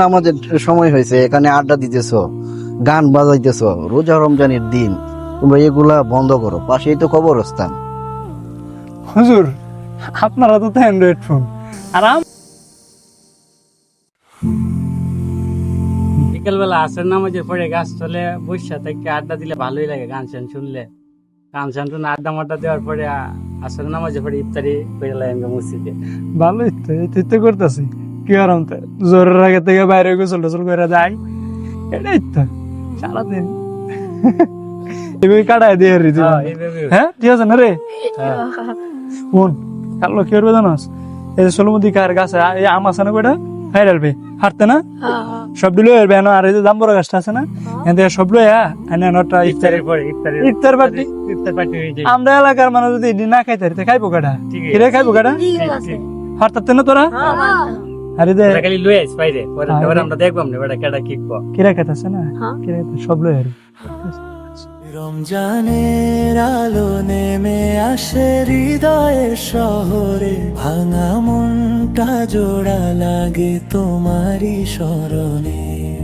নামাজের সময় হয়েছে, এখানে আড্ডা দিতেছো, গান বাজাইতেছো, রোজা রমজানের দিন, তোমরা এগুলা বন্ধ করো, পাশেই তো কবরস্থান। হুজুর আপনারা তো অ্যান্ড্রয়েড ফোন আর বিকেলবেলা আসর নামাজের পরে গাছ তলে বসে থেকে আড্ডা দিলে ভালোই লাগে, গান শান শুনলে। গান শান শুনে আড্ডা মাড্ডা দেওয়ার পরে আসর নামাজের পরে ইফতারি করে লাগে মসজিদে। ভালোই তো এই তো করতেছি কি আরাম তো জোরের আগে থেকে বাইরে গোসল টোসল করে যাই, এটাই তো সারাদিন এভাবে কাটাই দিয়ে হ্যাঁ ঠিক আছে না রে। ফোন কালো কি করবে জানাস, এই যে সোলমদি কার গাছ এই আম আছে না কয়টা খাই ডালবে হাঁটতে না সব দিলো এর বেন, আর এই যে জাম্বুরা গাছটা আছে না এখান সব লই নটা ইফতারের পরে ইফতার পার্টি হয়ে যায়। আমরা এলাকার মানুষ যদি এটি না খাইতে পারি খাইবো কাটা কিরে খাইবো কাটা হাঁটতে না তোরা আরে দে খালি লই আইস বাইরে, পরে আমরা দেখবো আমরা বেটা কেডা কিকবো কিরা খাইতেছে না কিরা সব লই আর রমজানের আলো নেমে আসে হৃদয়ের শহরে, ভাঙা মনটা জোড়া লাগে তোমারই স্মরণে,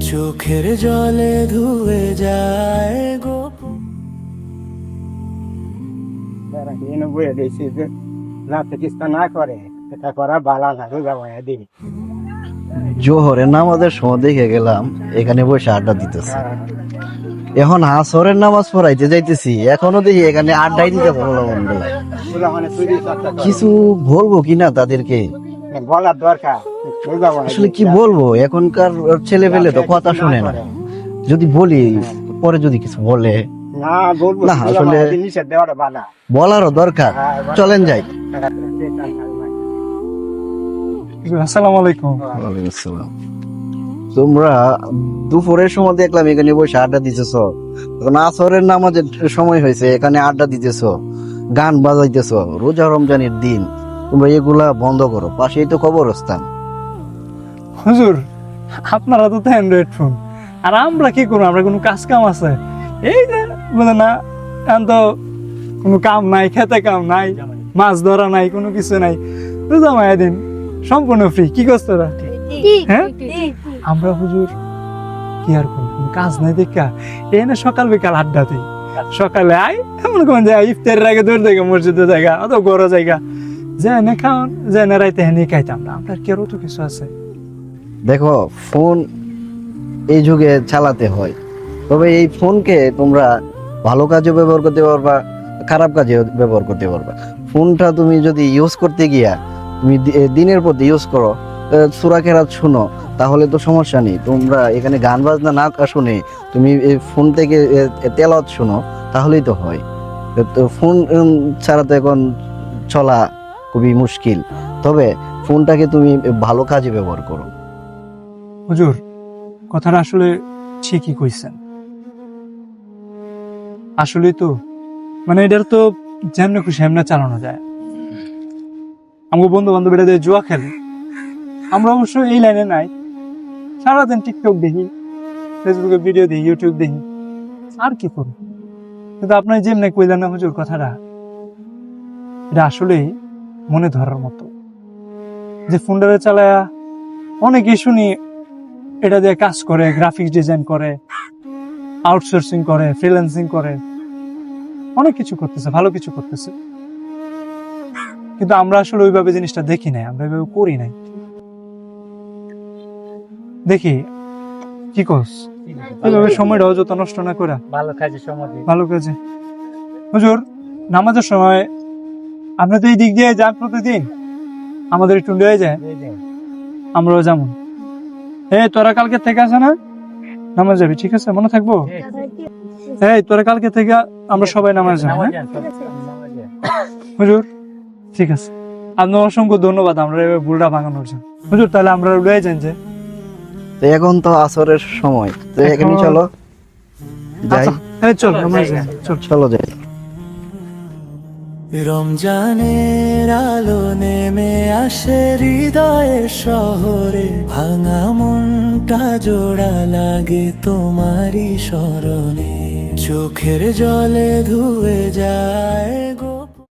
চোখের জলে ধুয়ে যায় গোপন। জোহরের নামাজের সময় দেখে গেলাম এখানে বসে আড্ডা দিতেছে, এখন আসরের নামাজ পড়াইতে যাইতেছি, এখনো দেখি এখানে আড্ডাই দিতে পারলাম। কিছু বলবো কিনা তাদেরকে, বলার দরকার আসলে কি বলবো, এখনকার ছেলে পেলে তো কথা শুনে না, যদি বলি পরে যদি কিছু বলে না বলবো না, আসলে নিষেধ দেওয়াটা বানা। বলারও দরকার। চলেন যাই। আসসালামু আলাইকুম। ওয়ালাইকুম আসসালাম। তোমরা দুপুরের সময় দেখলাম এখানে বসে আড্ডা দিতেছো, এখন আসরের নামাজের সময় হয়েছে, এখানে আড্ডা দিতেছো, গান বাজাইতেছো, রোজা রমজানের দিন, তোমরা এগুলা বন্ধ করো, পাশেই তো কবরস্থান। হুজুর আপনারা তো অ্যান্ড্রয়েড ফোন আর আমরা কি করবো, আমরা কোনো কাজ কাম আছে এই যে বলে না, এখন তো কোনো কাম নাই, খেতে কাম নাই, মাছ ধরা নাই, কোনো কিছু নাই, রোজা মায়া দিন সম্পূর্ণ ফ্রি, কি করছ তোরা? হ্যাঁ আমরা হুজুর কি আর করবো, কোনো কাজ নাই দেখা এনে সকাল বিকাল আড্ডা দিই, সকালে আই এমন কোন যায় ইফতারের আগে দৌড় জায়গা মসজিদের জায়গা অত বড় জায়গা যে এনে খাওয়ান যে এনে রাইতে হেনে খাইতাম না, আপনার কেউ তো কিছু আছে। দেখো ফোন এই যুগে চালাতে হয়, তবে এই ফোনকে তোমরা ভালো কাজে ব্যবহার করতে পারবা, খারাপ কাজে ব্যবহার করতে পারবা। ফোনটা তুমি যদি ইউজ করতে গিয়া তুমি দিনের পর ইউজ করো, সূরা কেরাত শুনো, তাহলে তো সমস্যা নেই। তোমরা এখানে গান বাজনা না শুনে তুমি ফোন থেকে তেলাওয়াত শুনো, তাহলেই তো হয়। তো ফোন ছাড়া তো এখন চলা খুবই মুশকিল, তবে ফোনটাকে তুমি ভালো কাজে ব্যবহার করো। হুজুর কথাটা আসলে ঠিকই কইছেন, আসলে তো মানে এটার তো যেমন খুশি এমনি চালানো যায়। আমার বন্ধু বান্ধব এটা দিয়ে জুয়া খেলে, আমরা অবশ্য এই লাইনে নাই, সারাদিন টিকটক দেখি, ফেসবুকে ভিডিও দেখি, ইউটিউব দেখি, আর কি করব। কিন্তু আপনার যেমনি কইলেন না হুজুর কথাটা, এটা আসলেই মনে ধরার মতো। যে ফোনটারে চালায়া অনেকেই শুনি এটা দিয়ে কাজ করে, গ্রাফিক্স ডিজাইন করে, আউটসোর্সিং করে, ফ্রিল্যান্সিং করে, অনেক কিছু করতেছে, ভালো কিছু করতেছে, কিন্তু আমরা আসলে ওইভাবে জিনিসটা দেখি নাই, আমরা ওইভাবে করি নাই। দেখি কি কস এইভাবে সময়টাও যত নষ্ট না করে ভালো কাজে সময় দিই। ভালো কাজে। হুজুর নামাজের সময় আপনি তো এই দিক দিয়ে যান প্রতিদিন, আমাদের একটু লয়ে যায়, আমরাও যেমন। তোরা কালকে থেকে আছে না নামাজ যাবি, ঠিক আছে মনে থাকবো। তোরা কালকে থেকে আমরা সবাই নামাজ যাবো। হুজুর ঠিক আছে, আপনার অসংখ্য ধন্যবাদ আমরা ভুলটা ভাঙানোর জন্য। হুজুর তাহলে আমরা লয়ে যান যে, তো এখন তো আসরের সময়, তো এখানে চলো যাই। চল নামাজ যাই, চল চলো যাই। রমজানের আলো নেমে আসে হৃদয়ের শহরে, ভাঙা মনটা জোড়া লাগে তোমারই স্মরণে, চোখের জলে ধুয়ে যায়